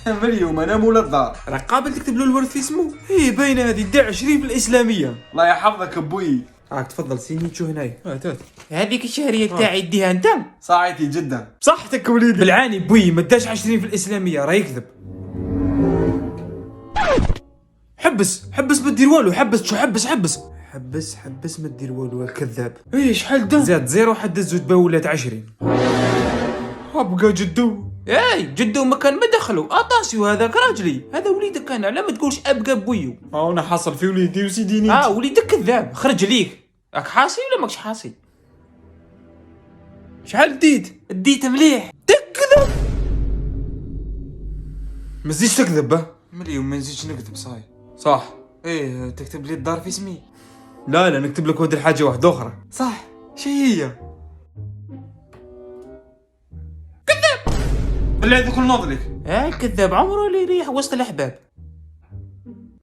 مريم انا مولى الدار. راك قابل تكتب له الورث في اسمه؟ ايه باينه هذه داع شريف الاسلاميه. الله يحفظك ابوي. راك تفضل سينيتشو هنايا. هات هذيك الشهريه تاعي ديها انت. صحيتي جدا. صحتك وليدي. بالعاني بوي ما داش 20 في الاسلاميه راه يكذب. حبس ما دير والو. حبس ما دير والو الكذاب. ايه شحال دا؟ زاد زيرو حد زوج باولات 20. ابقى جدو. اي جدو ما كان ما دخلوا. اطاسيو هذاك راجلي هذا وليدك انا. على ما تقولش ابقى بويو. انا حاصل في وليدي وسيديني. وليدك كذاب. خرج ليك. راك حاصي ولا ماكش حاصي؟ شحال ديت مليح. تكذب. ما تزيدش تكذب. مليون ما نزيدش نكذب صاي. صح. ايه تكتب لي الدار في اسمي. لا نكتب لك هاد الحاجه واحده اخرى. صح. شي هي؟ اللي هذا كل ناضلك. كذاب عمره اللي يريح وسط الاحباب.